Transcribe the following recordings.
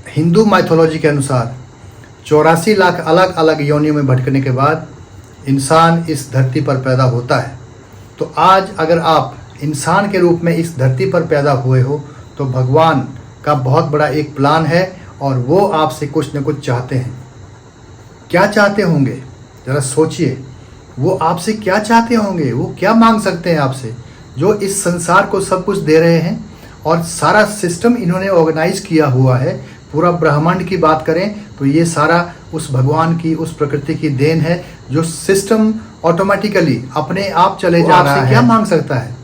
Hindu mythology के अनुसार 84 लाख अलग अलग योनियों में भटकने के बाद इंसान इस धरती पर पैदा होता है। तो आज अगर आप इंसान के रूप में इस धरती पर पैदा हुए हो तो भगवान का बहुत बड़ा एक प्लान है और वो आपसे कुछ न कुछ चाहते हैं। क्या चाहते होंगे ज़रा सोचिए। वो आपसे क्या चाहते होंगे, वो क्या मांग सकते हैं आपसे, जो इस संसार को सब कुछ दे रहे हैं और सारा सिस्टम इन्होंने ऑर्गेनाइज किया हुआ है। पूरा ब्रह्मांड की बात करें तो ये सारा उस भगवान की, उस प्रकृति की देन है जो सिस्टम ऑटोमेटिकली अपने आप चले जा रहा है। क्या मांग सकता है?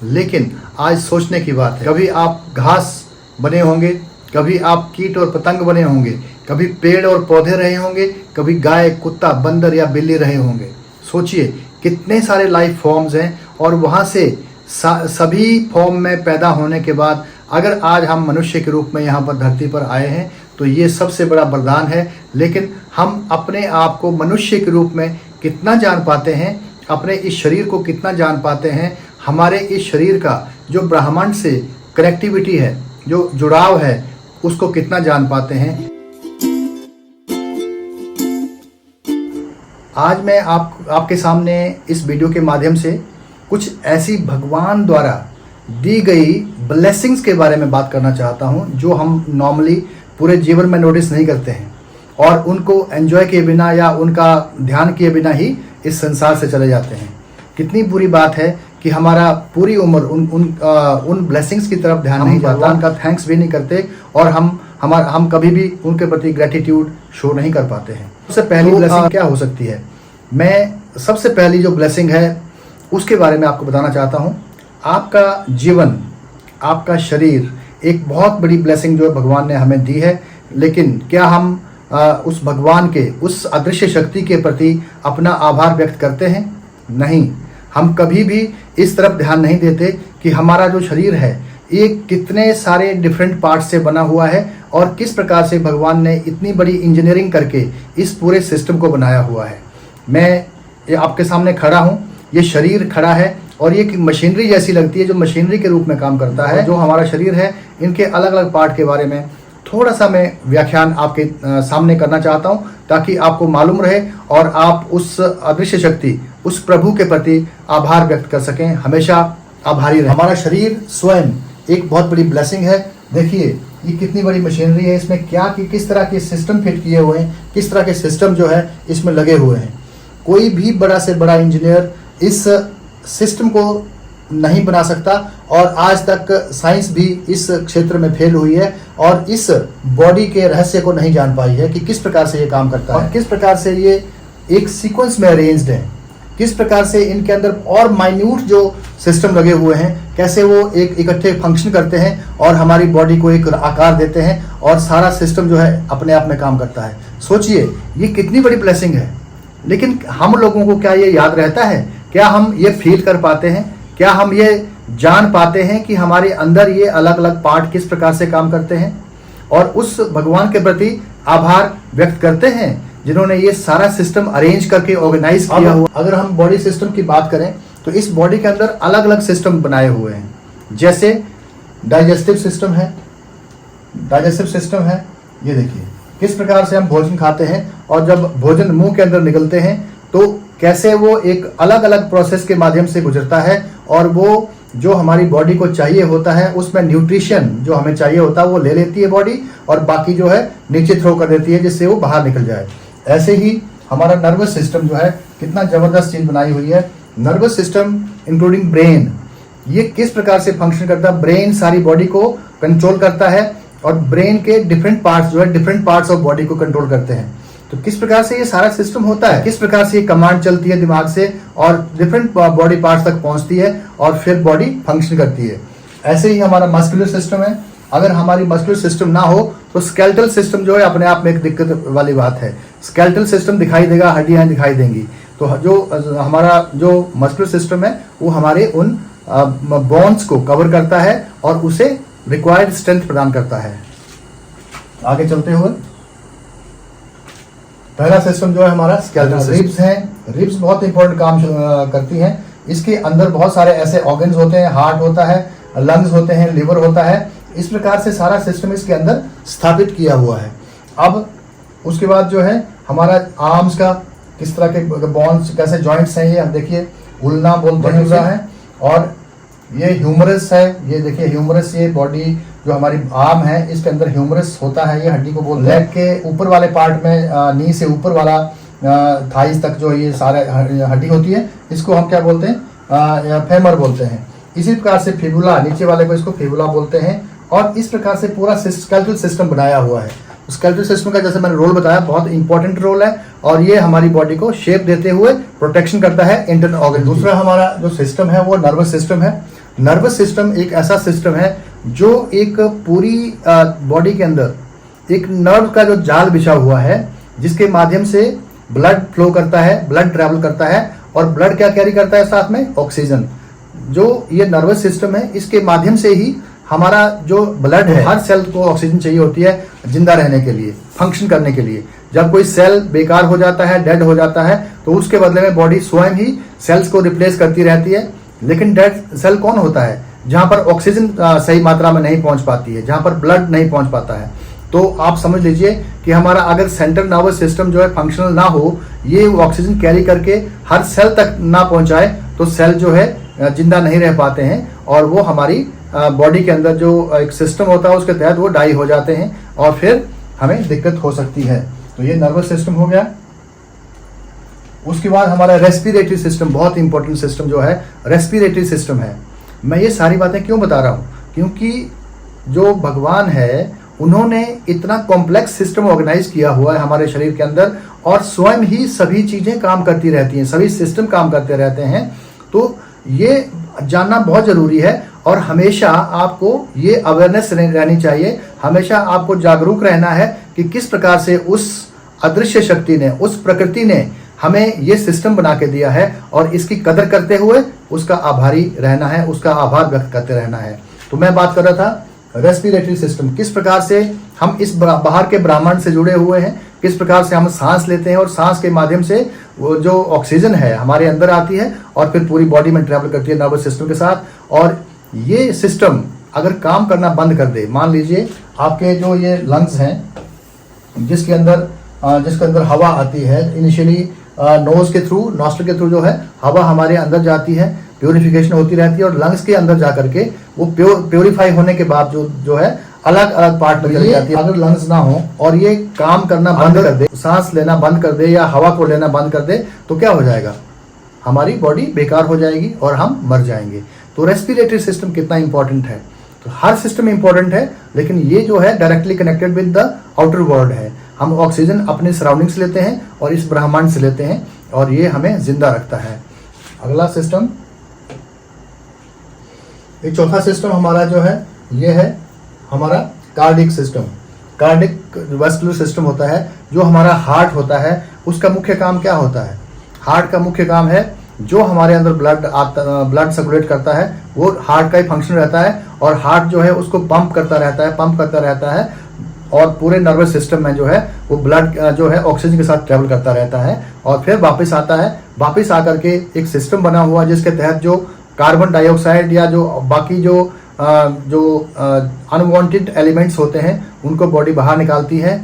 लेकिन आज सोचने की बात है, कभी आप घास बने होंगे, कभी आप कीट और पतंग बने होंगे, कभी पेड़ और पौधे रहे होंगे, कभी गाय, कुत्ता, बंदर या बिल्ली रहे होंगे। सोचिए कितने सारे लाइफ फॉर्म्स हैं और वहाँ से सभी फॉर्म में पैदा होने के बाद अगर आज हम मनुष्य के रूप में यहाँ पर धरती पर आए हैं तो ये सबसे बड़ा वरदान है। लेकिन हम अपने आप को मनुष्य के रूप में कितना जान पाते हैं, अपने इस शरीर को कितना जान पाते हैं, हमारे इस शरीर का जो ब्रह्मांड से कनेक्टिविटी है, जो जुड़ाव है, उसको कितना जान पाते हैं। आज मैं आपके सामने इस वीडियो के माध्यम से कुछ ऐसी भगवान द्वारा दी गई ब्लेसिंग्स के बारे में बात करना चाहता हूं जो हम नॉर्मली पूरे जीवन में नोटिस नहीं करते हैं और उनको एंजॉय किए बिना या उनका ध्यान किए बिना ही इस संसार से चले जाते हैं। कितनी बुरी बात है कि हमारा पूरी उम्र उन ब्लेसिंग्स की तरफ ध्यान नहीं जाता, उनका थैंक्स भी नहीं करते और हम कभी भी उनके प्रति ग्रेटिट्यूड शो नहीं कर पाते हैं। सबसे पहली ब्लेसिंग क्या हो सकती है? मैं सबसे पहली जो ब्लेसिंग है उसके बारे में आपको बताना चाहता हूँ। आपका जीवन, आपका शरीर एक बहुत बड़ी ब्लेसिंग जो भगवान ने हमें दी है। लेकिन क्या हम उस भगवान के, उस अदृश्य शक्ति के प्रति अपना आभार व्यक्त करते हैं? नहीं। हम कभी भी इस तरफ ध्यान नहीं देते कि हमारा जो शरीर है ये कितने सारे डिफरेंट पार्ट्स से बना हुआ है और किस प्रकार से भगवान ने इतनी बड़ी इंजीनियरिंग करके इस पूरे सिस्टम को बनाया हुआ है। मैं आपके सामने खड़ा हूँ, ये शरीर खड़ा है और ये मशीनरी जैसी लगती है जो मशीनरी के रूप में काम करता है। जो हमारा शरीर है, इनके अलग अलग पार्ट के बारे में थोड़ा सा मैं व्याख्यान आपके सामने करना चाहता हूँ ताकि आपको मालूम रहे और आप उस अदृश्य शक्ति, उस प्रभु के प्रति आभार व्यक्त कर सकें, हमेशा आभारी रहें। हमारा शरीर स्वयं एक बहुत बड़ी ब्लेसिंग है। देखिए ये कितनी बड़ी मशीनरी है, इसमें किस तरह के सिस्टम फिट किए हुए हैं, किस तरह के सिस्टम जो है इसमें लगे हुए हैं। कोई भी बड़ा से बड़ा इंजीनियर इस सिस्टम को नहीं बना सकता और आज तक साइंस भी इस क्षेत्र में फेल हुई है और इस बॉडी के रहस्य को नहीं जान पाई है कि किस प्रकार से ये काम करता है और किस प्रकार से ये एक सीक्वेंस में अरेंज्ड है, किस प्रकार से इनके अंदर और माइन्यूट जो सिस्टम लगे हुए हैं कैसे वो एक इकट्ठे फंक्शन करते हैं और हमारी बॉडी को एक आकार देते हैं और सारा सिस्टम जो है अपने आप में काम करता है। सोचिए ये कितनी बड़ी ब्लेसिंग है। लेकिन हम लोगों को क्या ये याद रहता है? क्या हम ये फील कर पाते हैं? क्या हम ये जान पाते हैं कि हमारे अंदर ये अलग अलग पार्ट किस प्रकार से काम करते हैं और उस भगवान के प्रति आभार व्यक्त करते हैं जिन्होंने ये सारा सिस्टम अरेंज करके ऑर्गेनाइज किया हुआ। अगर हम बॉडी सिस्टम की बात करें तो इस बॉडी के अंदर अलग अलग सिस्टम बनाए हुए हैं। जैसे डाइजेस्टिव सिस्टम है, ये देखिए किस प्रकार से हम भोजन खाते हैं और जब भोजन मुंह के अंदर निकलते हैं तो कैसे वो एक अलग अलग प्रोसेस के माध्यम से गुजरता है और वो जो हमारी बॉडी को चाहिए होता है उसमें न्यूट्रिशन जो हमें चाहिए होता है वो ले लेती है बॉडी और बाकी जो है नीचे थ्रो कर देती है जिससे वो बाहर निकल जाए। ऐसे ही हमारा नर्वस सिस्टम जो है कितना जबरदस्त चीज बनाई हुई है। नर्वस सिस्टम इंक्लूडिंग ब्रेन, ये किस प्रकार से फंक्शन करता है? ब्रेन सारी बॉडी को कंट्रोल करता है और ब्रेन के डिफरेंट पार्ट्स जो है डिफरेंट पार्ट्स ऑफ बॉडी को कंट्रोल करते हैं। तो किस प्रकार से ये सारा सिस्टम होता है, किस प्रकार से ये कमांड चलती है दिमाग से और डिफरेंट बॉडी पार्ट्स तक पहुंचती है और फिर बॉडी फंक्शन करती है। ऐसे ही हमारा मस्कुलर सिस्टम है। अगर हमारी मस्कुलर सिस्टम ना हो तो स्केलेटल सिस्टम जो है अपने आप में एक दिक्कत वाली बात है। स्केलेटल सिस्टम दिखाई देगा, हड्डियां दिखाई देंगी। तो जो हमारा जो मस्कुलर सिस्टम है वो हमारे उन बोन्स को कवर करता है और उसे रिक्वायर्ड स्ट्रेंथ प्रदान करता है। आगे चलते हुए पहला सिस्टम जो है हमारा स्केलेटल रिब्स है। रिब्स बहुत इंपॉर्टेंट काम करती हैं। इसके अंदर बहुत सारे ऐसे ऑर्गन्स होते हैं, हार्ट होता है, लंग्स होते हैं, लिवर होता है। इस प्रकार से सारा सिस्टम इसके अंदर स्थापित किया हुआ है। अब उसके बाद जो है हमारा आर्म्स का किस तरह के बॉन्स, कैसे जॉइंट्स हैं, ये आप देखिए उल्ना बोलते हैं उसे है, और ये ह्यूमरस है, ये देखिए ह्यूमरस, ये बॉडी जो हमारी आर्म है इसके अंदर ह्यूमरस होता है, ये हड्डी को बोलते हैं। लेग के ऊपर वाले पार्ट में नी से ऊपर वाला थाइस तक जो ये सारे हड्डी होती है, इसको हम क्या बोलते हैं, फेमर बोलते हैं। इसी प्रकार से फिबुला, नीचे वाले को इसको फिबुला बोलते हैं। और इस प्रकार से पूरा स्केलेटल सिस्टम बनाया हुआ है। स्केलेटल सिस्टम का जैसे मैंने रोल बताया, बहुत इंपॉर्टेंट रोल है, और ये हमारी बॉडी को शेप देते हुए प्रोटेक्शन करता है इंटरनल ऑर्गन। दूसरा हमारा जो सिस्टम है वो नर्वस सिस्टम है। नर्वस सिस्टम एक ऐसा सिस्टम है जो एक पूरी बॉडी के अंदर एक नर्व का जो जाल बिछा हुआ है, जिसके माध्यम से ब्लड फ्लो करता है, ब्लड ट्रैवल करता है, और ब्लड क्या कैरी करता है साथ में, ऑक्सीजन। जो ये नर्वस सिस्टम है, इसके माध्यम से ही हमारा जो ब्लड है, हर सेल को ऑक्सीजन चाहिए होती है जिंदा रहने के लिए, फंक्शन करने के लिए। जब कोई सेल बेकार हो जाता है, डेड हो जाता है, तो उसके बदले में बॉडी स्वयं ही सेल्स को रिप्लेस करती रहती है। लेकिन डेड सेल कौन होता है, जहां पर ऑक्सीजन सही मात्रा में नहीं पहुंच पाती है, जहां पर ब्लड नहीं पहुंच पाता है। तो आप समझ लीजिए कि हमारा अगर सेंट्रल नर्वस सिस्टम जो है फंक्शनल ना हो, ये ऑक्सीजन कैरी करके हर सेल तक ना पहुंचाए, तो सेल जो है जिंदा नहीं रह पाते हैं, और वो हमारी बॉडी के अंदर जो एक सिस्टम होता है उसके तहत वो डाई हो जाते हैं, और फिर हमें दिक्कत हो सकती है। तो ये नर्वस सिस्टम हो गया। उसके बाद हमारा रेस्पिरेटरी सिस्टम, बहुत इंपॉर्टेंट सिस्टम जो है रेस्पिरेटरी सिस्टम है। मैं ये सारी बातें क्यों बता रहा हूँ, क्योंकि जो भगवान है उन्होंने इतना कॉम्प्लेक्स सिस्टम ऑर्गेनाइज किया हुआ है हमारे शरीर के अंदर, और स्वयं ही सभी चीजें काम करती रहती हैं, सभी सिस्टम काम करते रहते हैं। तो ये जानना बहुत जरूरी है, और हमेशा आपको ये अवेयरनेस रहनी चाहिए, हमेशा आपको जागरूक रहना है कि किस प्रकार से उस अदृश्य शक्ति ने, उस प्रकृति ने हमें ये सिस्टम बना के दिया है, और इसकी कदर करते हुए उसका आभारी रहना है, उसका आभार व्यक्त करते रहना है। तो मैं बात कर रहा था रेस्पिरेटरी सिस्टम, किस प्रकार से हम इस बाहर के ब्रह्मांड से जुड़े हुए हैं, किस प्रकार से हम सांस लेते हैं, और सांस के माध्यम से वो जो ऑक्सीजन है हमारे अंदर आती है और फिर पूरी बॉडी में ट्रैवल करती है नर्वस सिस्टम के साथ। और ये सिस्टम अगर काम करना बंद कर दे, मान लीजिए आपके जो ये लंग्स हैं जिसके अंदर हवा आती है, इनिशियली नोज के थ्रू, नॉस्ट्रिल के थ्रू जो है हवा हमारे अंदर जाती है, प्योरिफिकेशन होती रहती है, और लंग्स के अंदर जा करके वो प्योरीफाई होने के बाद जो है अलग अलग पार्ट में चली जाती है। अगर लंग्स ना हो और ये काम करना बंद कर दे, सांस लेना बंद कर दे या हवा को लेना बंद कर दे, तो क्या हो जाएगा, हमारी बॉडी बेकार हो जाएगी और हम मर जाएंगे। तो रेस्पिरेटरी सिस्टम कितना इंपॉर्टेंट है, तो हर सिस्टम इंपॉर्टेंट है, लेकिन ये जो है directly connected with the outer world है। हम ऑक्सीजन अपने सराउंडिंग से लेते हैं और इस ब्रह्मांड से लेते हैं, और ये हमें जिंदा रखता है। अगला सिस्टम, एक चौथा सिस्टम हमारा जो है ये है हमारा cardiac system. Cardiac vascular system होता है, जो हमारा हार्ट होता है, उसका मुख्य काम क्या होता है, हार्ट का मुख्य काम है जो हमारे अंदर ब्लड सर्कुलेट करता है, वो हार्ट का ही फंक्शन रहता है, और हार्ट जो है उसको पंप करता रहता है, और पूरे नर्वस सिस्टम में जो है वो ब्लड जो है ऑक्सीजन के साथ ट्रेवल करता रहता है, और फिर वापस आता है। वापस आकर के एक सिस्टम बना हुआ जिसके तहत जो कार्बन डाइऑक्साइड या जो बाकी जो अनवांटेड एलिमेंट्स होते हैं उनको बॉडी बाहर निकालती है,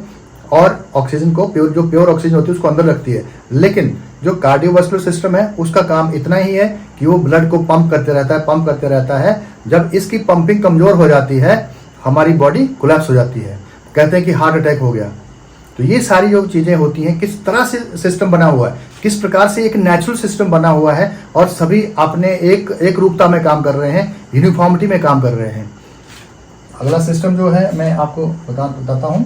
और ऑक्सीजन को प्योर ऑक्सीजन होती है उसको अंदर रखती है। लेकिन जो कार्डियोवास्कुलर सिस्टम है उसका काम इतना ही है कि वो ब्लड को पंप करते रहता है। जब इसकी पंपिंग कमजोर हो जाती है, हमारी बॉडी कोलैप्स हो जाती है, कहते हैं कि हार्ट अटैक हो गया। तो ये सारी जो चीजें होती हैं, किस तरह से सिस्टम बना हुआ है, किस प्रकार से एक नेचुरल सिस्टम बना हुआ है, और सभी अपने एक रूपता में काम कर रहे हैं, यूनिफॉर्मिटी में काम कर रहे हैं। अगला सिस्टम जो है मैं आपको बताता हूं,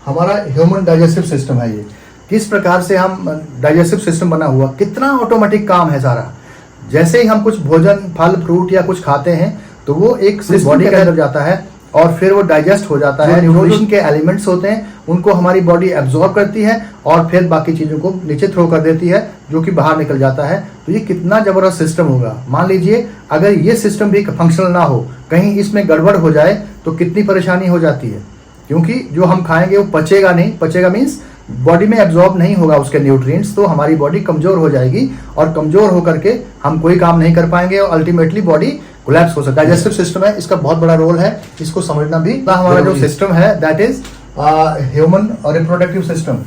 हमारा ह्यूमन डाइजेस्टिव सिस्टम है। ये किस प्रकार से हम डाइजेस्टिव सिस्टम बना हुआ, कितना ऑटोमेटिक काम है सारा। जैसे ही हम कुछ भोजन, फल फ्रूट या कुछ खाते हैं, तो वो एक बॉडी के अंदर जाता है और फिर वो डाइजेस्ट हो जाता है। न्यूट्रिशन के एलिमेंट्स होते हैं उनको हमारी बॉडी एब्जॉर्ब करती है और फिर बाकी चीजों को नीचे थ्रो कर देती है, जो कि बाहर निकल जाता है। तो ये कितना जबरदस्त सिस्टम होगा। मान लीजिए अगर ये सिस्टम भी फंक्शनल ना हो, कहीं इसमें गड़बड़ हो जाए तो कितनी परेशानी हो जाती है, क्योंकि जो हम खाएंगे वो पचेगा नहीं। पचेगा मीन्स बॉडी में एब्जॉर्ब नहीं होगा उसके न्यूट्रिएंट्स, तो हमारी बॉडी कमजोर हो जाएगी, और कमजोर होकर के हम कोई काम नहीं कर पाएंगे, और अल्टीमेटली बॉडी कोलैप्स हो सकता है। डाइजेस्टिव सिस्टम है, इसका बहुत बड़ा रोल है, इसको समझना भी। हमारा जो सिस्टम है that is human reproductive system.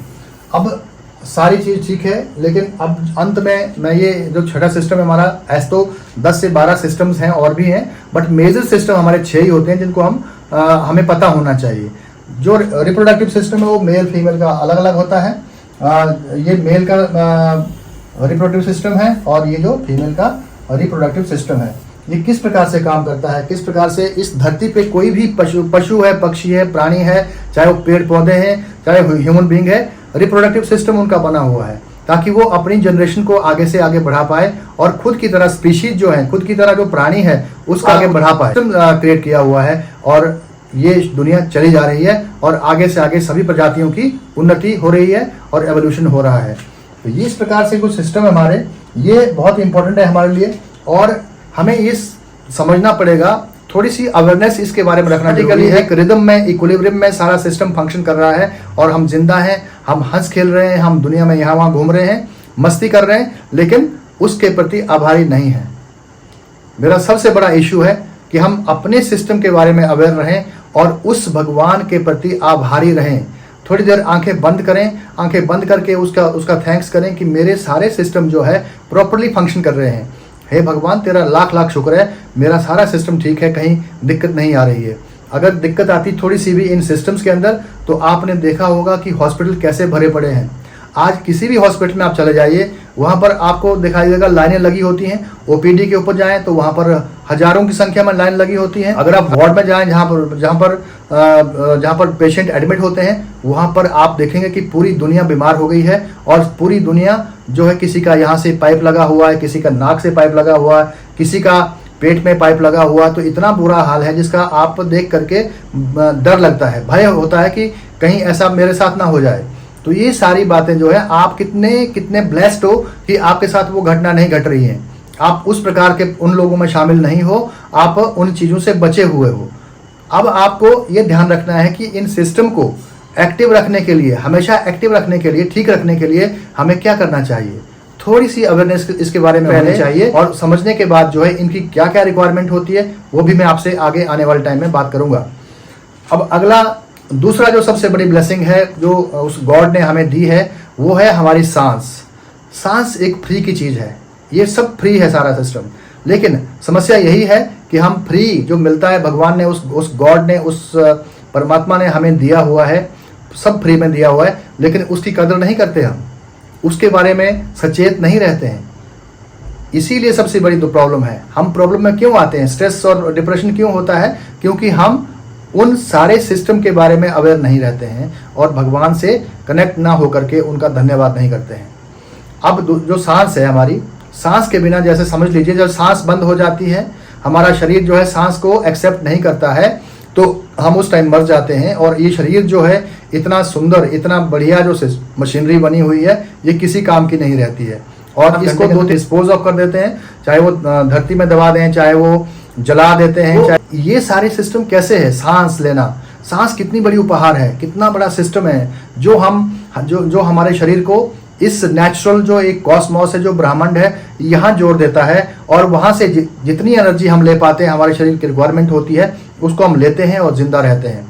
अब सारी चीज ठीक है, लेकिन अब अंत में मैं ये जो छठा सिस्टम है हमारा, ऐसे तो 10 से 12 सिस्टम्स हैं और भी हैं, बट मेजर सिस्टम हमारे 6 ही होते हैं जिनको हमें पता होना चाहिए। जो रिप्रोडक्टिव सिस्टम है वो मेल फीमेल का अलग अलग होता है। ये मेल का रिप्रोडक्टिव सिस्टम है और ये जो फीमेल का रिप्रोडक्टिव सिस्टम है। ये किस प्रकार से काम करता है, किस प्रकार से इस धरती पे कोई भी पशु है, पक्षी है, प्राणी है, चाहे वो पेड़ पौधे हैं, चाहे ह्यूमन बीइंग है, रिप्रोडक्टिव सिस्टम उनका बना हुआ है ताकि वो अपनी जनरेशन को आगे से आगे बढ़ा पाए और खुद की तरह स्पीशीज जो है, खुद की तरह जो प्राणी है उसको आगे बढ़ा पाए। क्रिएट किया हुआ है और ये दुनिया चली जा रही है और आगे से आगे सभी प्रजातियों की उन्नति हो रही है और एवोल्यूशन हो रहा है। तो ये इस प्रकार से कुछ सिस्टम हमारे, ये बहुत इंपॉर्टेंट है हमारे लिए और हमें ये समझना पड़ेगा, थोड़ी सी अवेयरनेस इसके बारे में रखना जरूरी है। एक रिदम में, इक्विलिब्रियम में सारा सिस्टम फंक्शन कर रहा है और हम जिंदा हैं, हम हंस खेल रहे हैं, हम दुनिया में यहाँ वहाँ घूम रहे हैं, मस्ती कर रहे हैं, लेकिन उसके प्रति आभारी नहीं है। मेरा सबसे बड़ा इशू है कि हम अपने सिस्टम के बारे में अवेयर रहें और उस भगवान के प्रति आभारी रहें। थोड़ी देर आंखें बंद करें, आंखें बंद करके उसका थैंक्स करें कि मेरे सारे सिस्टम जो है प्रॉपरली फंक्शन कर रहे हैं। हे भगवान, तेरा लाख लाख शुक्र है, मेरा सारा सिस्टम ठीक है, कहीं दिक्कत नहीं आ रही है। अगर दिक्कत आती थोड़ी सी भी इन सिस्टम्स के अंदर, तो आपने देखा होगा कि हॉस्पिटल कैसे भरे पड़े हैं। आज किसी भी हॉस्पिटल में आप चले जाइए, वहाँ पर आपको दिखाई देगा लाइनें लगी होती हैं। ओपीडी के ऊपर जाएं तो वहाँ पर हजारों की संख्या में लाइन लगी होती है। अगर आप वार्ड में जाएं जहाँ पर पेशेंट एडमिट होते हैं, वहाँ पर आप देखेंगे कि पूरी दुनिया बीमार हो गई है और पूरी दुनिया जो है, किसी का यहाँ से पाइप लगा हुआ है, किसी का नाक से पाइप लगा हुआ है, किसी का पेट में पाइप लगा हुआ, तो इतना बुरा हाल है जिसका आप देख करके डर लगता है, भय होता है कि कहीं ऐसा मेरे साथ ना हो जाए। तो ये सारी बातें जो है, आप कितने ब्लेस्ड हो कि आपके साथ वो घटना नहीं घट रही है। आप उस प्रकार के उन लोगों में शामिल नहीं हो, आप उन चीज़ों से बचे हुए हो। अब आपको ये ध्यान रखना है कि इन सिस्टम को एक्टिव रखने के लिए, हमेशा एक्टिव रखने के लिए, ठीक रखने के लिए हमें क्या करना चाहिए। थोड़ी सी अवेयरनेस इसके बारे में होनी चाहिए और समझने के बाद जो है इनकी क्या क्या रिक्वायरमेंट होती है वो भी मैं आपसे आगे आने वाले टाइम में बात करूंगा। अब अगला दूसरा जो सबसे बड़ी ब्लेसिंग है जो उस गॉड ने हमें दी है, वो है हमारी सांस। सांस एक फ्री की चीज़ है, ये सब फ्री है सारा सिस्टम। लेकिन समस्या यही है कि हम फ्री जो मिलता है, भगवान ने, उस गॉड ने, उस परमात्मा ने हमें दिया हुआ है, सब फ्री में दिया हुआ है, लेकिन उसकी कदर नहीं करते हम, उसके बारे में सचेत नहीं रहते हैं। इसीलिए सबसे बड़ी तो प्रॉब्लम है। हम प्रॉब्लम में क्यों आते हैं, स्ट्रेस और डिप्रेशन क्यों होता है, क्योंकि हम उन सारे सिस्टम के बारे में अवेयर नहीं रहते हैं और भगवान से कनेक्ट ना होकर के उनका धन्यवाद नहीं करते हैं। अब जो सांस है हमारी, सांस के बिना, जैसे समझ लीजिए जब सांस बंद हो जाती है, हमारा शरीर जो है सांस को एक्सेप्ट नहीं करता है, तो हम उस टाइम मर जाते हैं। और ये शरीर जो है इतना सुंदर, इतना बढ़िया जो मशीनरी बनी हुई है, ये किसी काम की नहीं रहती है और इसको दो डिस्पोज ऑफ कर देते हैं, चाहे वो धरती में दबा दें, चाहे वो जला देते हैं। चाहे ये सारे सिस्टम कैसे है, सांस लेना, सांस कितनी बड़ी उपहार है, कितना बड़ा सिस्टम है जो हमारे शरीर को इस नेचुरल जो एक कॉस्मोस है, जो ब्रह्मांड है, यहाँ जोड़ देता है और वहाँ से जितनी एनर्जी हम ले पाते हैं, हमारे शरीर की रिक्वायरमेंट होती है, उसको हम लेते हैं और जिंदा रहते हैं।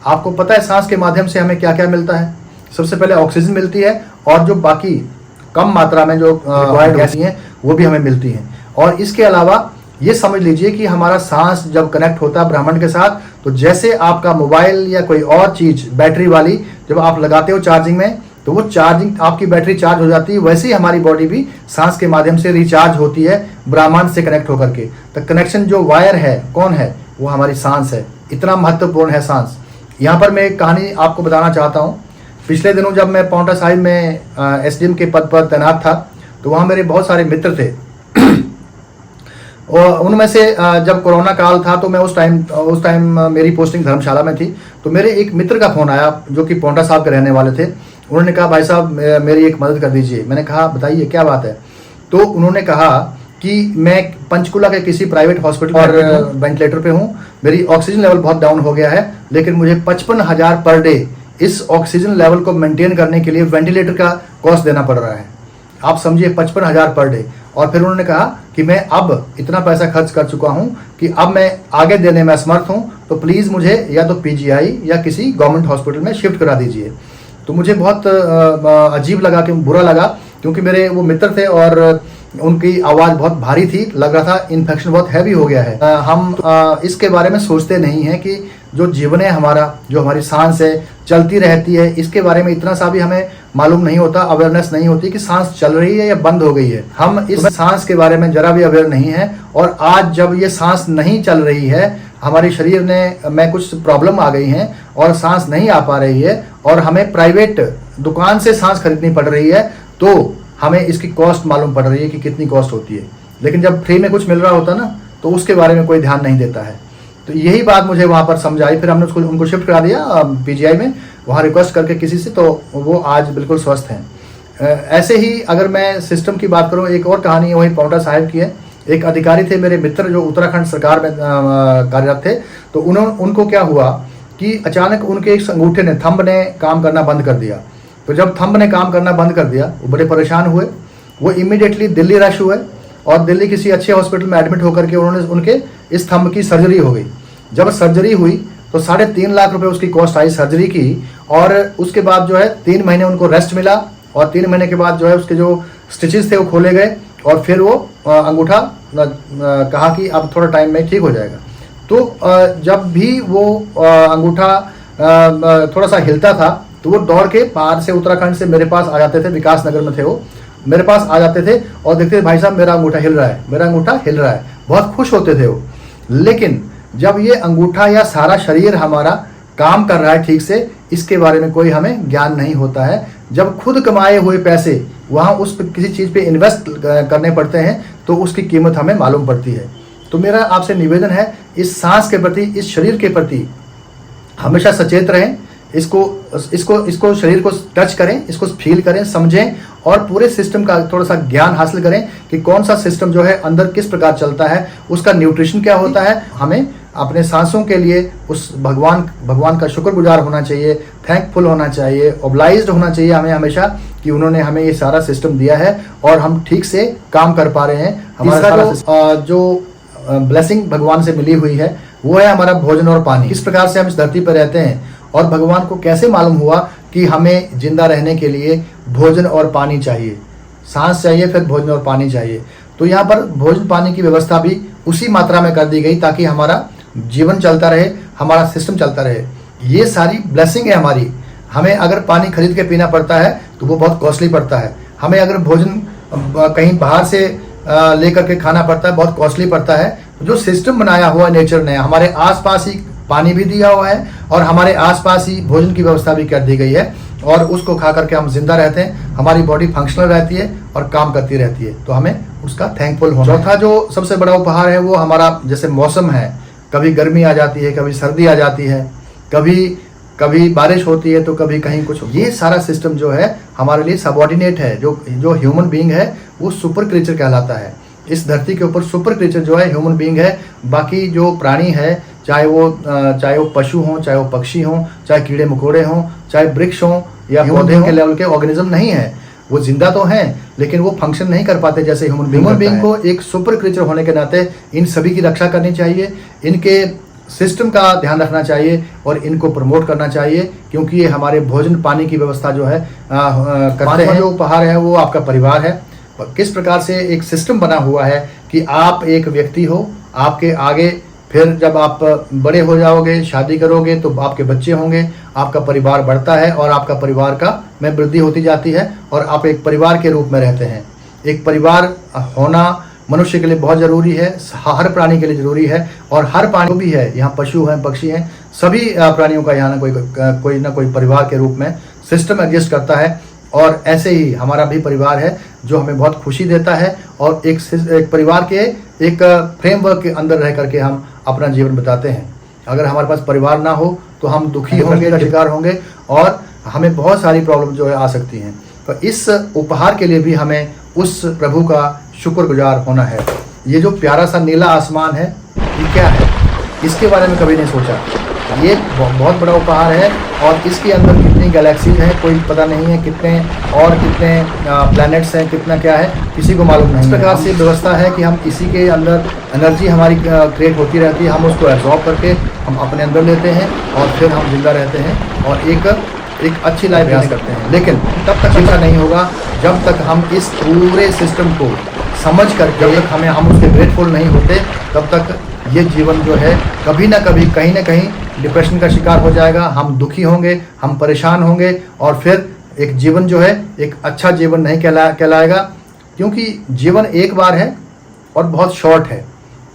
आपको पता है सांस के माध्यम से हमें क्या क्या मिलता है। सबसे पहले ऑक्सीजन मिलती है और जो बाकी कम मात्रा में जो रिक्वायर्ड होती हैं वो भी हमें मिलती हैं। और इसके अलावा ये समझ लीजिए कि हमारा सांस जब कनेक्ट होता है ब्रह्मांड के साथ, तो जैसे आपका मोबाइल या कोई और चीज़ बैटरी वाली जब आप लगाते हो चार्जिंग में, तो वो चार्जिंग, आपकी बैटरी चार्ज हो जाती है, वैसे ही हमारी बॉडी भी सांस के माध्यम से रिचार्ज होती है ब्रह्मांड से कनेक्ट होकर के। तो कनेक्शन जो वायर है, कौन है, वो हमारी सांस है। इतना महत्वपूर्ण है सांस। यहाँ पर मैं एक कहानी आपको बताना चाहता हूँ। पिछले दिनों जब मैं पाउंटा साहिब में SDM के पद पर तैनात था, तो वहाँ मेरे बहुत सारे मित्र थे और उनमें से जब कोरोना काल था, तो मैं उस टाइम मेरी पोस्टिंग धर्मशाला में थी। तो मेरे एक मित्र का फ़ोन आया जो कि पाउंटा साहिब के रहने वाले थे। उन्होंने कहा, भाई साहब मेरी एक मदद कर दीजिए। मैंने कहा, बताइए क्या बात है। तो उन्होंने कहा कि मैं पंचकुला के किसी प्राइवेट हॉस्पिटल और वेंटिलेटर पे हूँ, मेरी ऑक्सीजन लेवल बहुत डाउन हो गया है, लेकिन मुझे 55,000 पर डे इस ऑक्सीजन लेवल को मेंटेन करने के लिए वेंटिलेटर का कॉस्ट देना पड़ रहा है। आप समझिए 55,000 पर डे। और फिर उन्होंने कहा कि मैं अब इतना पैसा खर्च कर चुका हूं कि अब मैं आगे देने में असमर्थ हूं, तो प्लीज़ मुझे या तो पीजीआई या किसी गवर्नमेंट हॉस्पिटल में शिफ्ट करा दीजिए। तो मुझे बहुत अजीब लगा, कि बुरा लगा, क्योंकि मेरे वो मित्र थे और उनकी आवाज़ बहुत भारी थी, लग रहा था इन्फेक्शन बहुत हैवी हो गया है। हम इसके बारे में सोचते नहीं हैं कि जो जीवन है हमारा, जो हमारी सांस है चलती रहती है, इसके बारे में इतना सा भी हमें मालूम नहीं होता, अवेयरनेस नहीं होती कि सांस चल रही है या बंद हो गई है। हम इस सांस के बारे में जरा भी अवेयर नहीं है, और आज जब ये सांस नहीं चल रही है, हमारे शरीर में कुछ प्रॉब्लम आ गई हैं और सांस नहीं आ पा रही है, और हमें प्राइवेट दुकान से सांस खरीदनी पड़ रही है, तो हमें इसकी कॉस्ट मालूम पड़ रही है कि कितनी कॉस्ट होती है। लेकिन जब फ्री में कुछ मिल रहा होता ना, तो उसके बारे में कोई ध्यान नहीं देता है। तो यही बात मुझे वहाँ पर समझाई, फिर हमने उनको शिफ्ट करा दिया पीजीआई में, वहाँ रिक्वेस्ट करके किसी से, तो वो आज बिल्कुल स्वस्थ हैं। ऐसे ही अगर मैं सिस्टम की बात करूँ, एक और कहानी वही पाउंटा साहिब की है। एक अधिकारी थे मेरे मित्र जो उत्तराखंड सरकार में कार्यरत थे, तो उनको क्या हुआ कि अचानक उनके एक अंगूठे ने, थंब ने काम करना बंद कर दिया। तो जब थंब ने काम करना बंद कर दिया, वो बड़े परेशान हुए। वो इमीडिएटली दिल्ली रश हुए और दिल्ली किसी अच्छे हॉस्पिटल में एडमिट होकर के उनके इस थंब की सर्जरी हो गई। जब सर्जरी हुई तो 3.5 लाख रुपए उसकी कॉस्ट आई सर्जरी की, और उसके बाद जो है 3 महीने उनको रेस्ट मिला, और 3 महीने के बाद जो है उसके जो स्टिचेस थे वो खोले गए, और फिर वो अंगूठा कहा कि अब थोड़ा टाइम में ठीक हो जाएगा। तो जब भी वो अंगूठा थोड़ा सा हिलता था, तो वो दौड़ के बाहर से उत्तराखंड से मेरे पास आ जाते थे, विकास नगर में थे वो, मेरे पास आ जाते थे और देखते थे भाई साहब मेरा अंगूठा हिल रहा है, मेरा अंगूठा हिल रहा है, बहुत खुश होते थे वो। लेकिन जब ये अंगूठा या सारा शरीर हमारा काम कर रहा है ठीक से, इसके बारे में कोई हमें ज्ञान नहीं होता है। जब खुद कमाए हुए पैसे वहाँ उस किसी चीज़ पे इन्वेस्ट करने पड़ते हैं, तो उसकी कीमत हमें मालूम पड़ती है। तो मेरा आपसे निवेदन है, इस सांस के प्रति, इस शरीर के प्रति हमेशा सचेत रहें। इसको शरीर को टच करें, इसको फील करें, समझें, और पूरे सिस्टम का थोड़ा सा ज्ञान हासिल करें कि कौन सा सिस्टम जो है अंदर किस प्रकार चलता है, उसका न्यूट्रिशन क्या होता है। हमें अपने सांसों के लिए उस भगवान का शुक्रगुजार होना चाहिए, थैंकफुल होना चाहिए, ओब्लाइज्ड होना चाहिए हमें हमेशा, कि उन्होंने हमें ये सारा सिस्टम दिया है और हम ठीक से काम कर पा रहे हैं। हमारा जो ब्लेसिंग भगवान से मिली हुई है वो है हमारा भोजन और पानी। किस प्रकार से हम इस धरती पर रहते हैं, और भगवान को कैसे मालूम हुआ कि हमें जिंदा रहने के लिए भोजन और पानी चाहिए, सांस चाहिए, फिर भोजन और पानी चाहिए। तो यहाँ पर भोजन पानी की व्यवस्था भी उसी मात्रा में कर दी गई ताकि हमारा जीवन चलता रहे, हमारा सिस्टम चलता रहे। ये सारी ब्लेसिंग है हमारी। हमें अगर पानी खरीद के पीना पड़ता है तो वो बहुत कॉस्टली पड़ता है। हमें अगर भोजन कहीं बाहर से लेकर के खाना पड़ता है, बहुत कॉस्टली पड़ता है। जो सिस्टम बनाया हुआ नेचर ने, हमारे आसपास ही पानी भी दिया हुआ है और हमारे आसपास ही भोजन की व्यवस्था भी कर दी गई है, और उसको खा करके हम जिंदा रहते हैं, हमारी बॉडी फंक्शनल रहती है और काम करती रहती है। तो हमें उसका थैंकफुल होना। चौथा जो सबसे बड़ा उपहार है वो हमारा जैसे मौसम है, कभी गर्मी आ जाती है, कभी सर्दी आ जाती है, कभी बारिश होती है, तो कभी कहीं कुछ। ये सारा सिस्टम जो है हमारे लिए सबऑर्डिनेट है। जो ह्यूमन बीइंग है वो सुपर क्रीचर कहलाता है। इस धरती के ऊपर सुपर क्रीचर जो है ह्यूमन बीइंग है। बाकी जो प्राणी है, चाहे वो पशु हों, चाहे वो पक्षी हों, चाहे कीड़े मकोड़े हों, चाहे वृक्ष हों या पौधे के लेवल के ऑर्गेनिज्म नहीं है। वो जिंदा तो हैं लेकिन वो फंक्शन नहीं कर पाते जैसे ह्यूमन बीइंग को। एक सुपर क्रीचर होने के नाते इन सभी की रक्षा करनी चाहिए, इनके सिस्टम का ध्यान रखना चाहिए और इनको प्रमोट करना चाहिए, क्योंकि ये हमारे भोजन पानी की व्यवस्था जो है करते हैं। जो उपहार है वो आपका परिवार है। किस प्रकार से एक सिस्टम बना हुआ है कि आप एक व्यक्ति हो, आपके आगे फिर जब आप बड़े हो जाओगे, शादी करोगे, तो आपके बच्चे होंगे, आपका परिवार बढ़ता है और आपका परिवार का में वृद्धि होती जाती है और आप एक परिवार के रूप में रहते हैं। एक परिवार होना मनुष्य के लिए बहुत ज़रूरी है, हर प्राणी के लिए ज़रूरी है, और हर प्राणी भी है। यहाँ पशु हैं, पक्षी हैं, सभी प्राणियों का यहाँ कोई ना कोई परिवार के रूप में सिस्टम एग्जिस्ट करता है। और ऐसे ही हमारा भी परिवार है जो हमें बहुत खुशी देता है, और एक परिवार के एक फ्रेमवर्क के अंदर रह करके हम अपना जीवन बिताते हैं। अगर हमारे पास परिवार ना हो तो हम दुखी होंगे, शिकार होंगे, और हमें बहुत सारी प्रॉब्लम जो है आ सकती हैं। तो इस उपहार के लिए भी हमें उस प्रभु का शुक्रगुजार होना है। ये जो प्यारा सा नीला आसमान है, ये क्या है, इसके बारे में कभी नहीं सोचा। ये बहुत बड़ा उपहार है। और इसके अंदर कितनी गैलेक्सीज हैं कोई पता नहीं है, कितने प्लैनेट्स हैं, कितना क्या है किसी को मालूम नहीं। इस प्रकार से व्यवस्था है कि हम इसी के अंदर एनर्जी हमारी क्रिएट होती रहती है, हम उसको एब्जॉर्ब करके हम अपने अंदर लेते हैं और फिर हम जिंदा रहते हैं और एक अच्छी लाइफ प्रयास करते हैं। लेकिन तब तक अच्छा नहीं होगा जब तक हम इस पूरे सिस्टम को समझ कर, जब तक हम उसके ग्रेटफुल नहीं होते, तब तक ये जीवन जो है कभी ना कभी कहीं ना कहीं डिप्रेशन का शिकार हो जाएगा। हम दुखी होंगे, हम परेशान होंगे और फिर एक जीवन जो है एक अच्छा जीवन नहीं कहलाएगा, क्योंकि जीवन एक बार है और बहुत शॉर्ट है,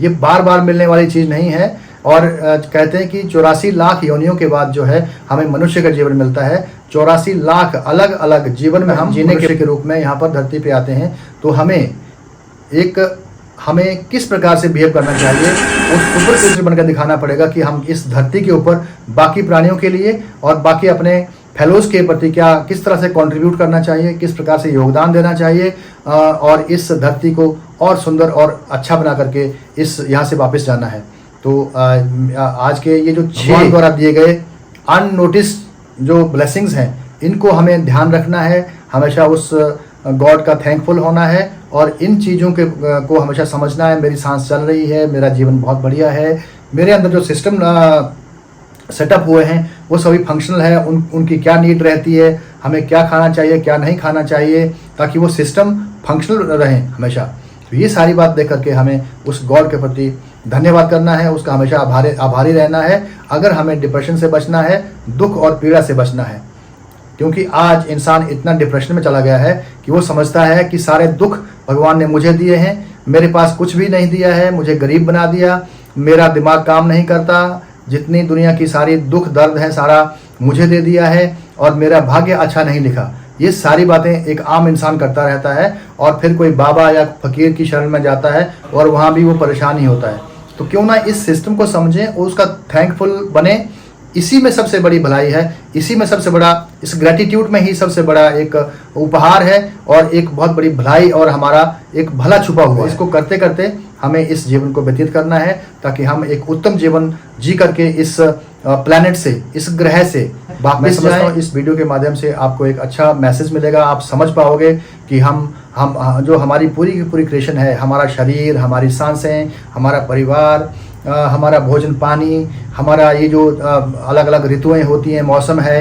ये बार बार मिलने वाली चीज़ नहीं है। और कहते हैं कि 84 लाख योनियों के बाद जो है हमें मनुष्य का जीवन मिलता है। 84 लाख अलग अलग जीवन में हम जीने के रूप में यहाँ पर धरती पे आते हैं। तो हमें किस प्रकार से बिहेव करना चाहिए, उस सुपर क्रिएचर बनकर दिखाना पड़ेगा कि हम इस धरती के ऊपर बाकी प्राणियों के लिए और बाकी अपने फेलोज के प्रति किस तरह से कंट्रीब्यूट करना चाहिए, किस प्रकार से योगदान देना चाहिए और इस धरती को और सुंदर और अच्छा बना करके यहाँ से वापस जाना है। तो आज के ये जो 6 द्वारा दिए गए अननोटिस जो ब्लेसिंग्स हैं, इनको हमें ध्यान रखना है, हमेशा उस गॉड का थैंकफुल होना है और इन चीज़ों को हमेशा समझना है। मेरी सांस चल रही है, मेरा जीवन बहुत बढ़िया है, मेरे अंदर जो सिस्टम सेटअप हुए हैं वो सभी फंक्शनल है, उनकी क्या नीड रहती है, हमें क्या खाना चाहिए क्या नहीं खाना चाहिए, ताकि वो सिस्टम फंक्शनल रहे हमेशा। तो ये सारी बात देख करके हमें उस गॉड के प्रति धन्यवाद करना है, उसका हमेशा आभारी रहना है, अगर हमें डिप्रेशन से बचना है, दुख और पीड़ा से बचना है। क्योंकि आज इंसान इतना डिप्रेशन में चला गया है कि वो समझता है कि सारे दुख भगवान ने मुझे दिए हैं, मेरे पास कुछ भी नहीं दिया है, मुझे गरीब बना दिया, मेरा दिमाग काम नहीं करता, जितनी दुनिया की सारी दुख दर्द है सारा मुझे दे दिया है और मेरा भाग्य अच्छा नहीं लिखा। ये सारी बातें एक आम इंसान करता रहता है और फिर कोई बाबा या फकीर की शरण में जाता है और वहाँ भी वो परेशान ही होता है। तो क्यों ना इस सिस्टम को समझें और उसका थैंकफुल बने। इसी में सबसे बड़ी भलाई है, इसी में सबसे बड़ा, इस ग्रेटिट्यूड में ही सबसे बड़ा एक उपहार है और एक बहुत बड़ी भलाई और हमारा एक भला छुपा हुआ है। इसको करते करते हमें इस जीवन को व्यतीत करना है ताकि हम एक उत्तम जीवन जी करके इस प्लैनेट से, इस ग्रह से वापस जाएं। इस वीडियो के माध्यम से आपको एक अच्छा मैसेज मिलेगा, आप समझ पाओगे कि हम जो हमारी पूरी की पूरी क्रिएशन है, हमारा शरीर, हमारी सांसें, हमारा परिवार, हमारा भोजन पानी, हमारा ये जो अलग अलग ऋतुएं होती हैं, मौसम है,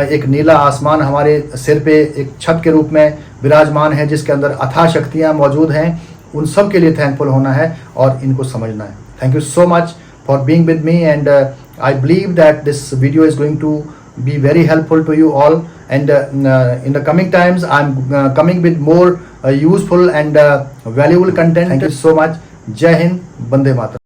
एक नीला आसमान हमारे सिर पे एक छत के रूप में विराजमान है जिसके अंदर अथाह शक्तियाँ मौजूद हैं, उन सब के लिए थैंकफुल होना है और इनको समझना है। Thank you so much for being with me and I believe that this video is going to be very helpful to you all, and in the coming times I'm coming with more useful and valuable content. Thank you so much. Jai Hind, Bande Mataram.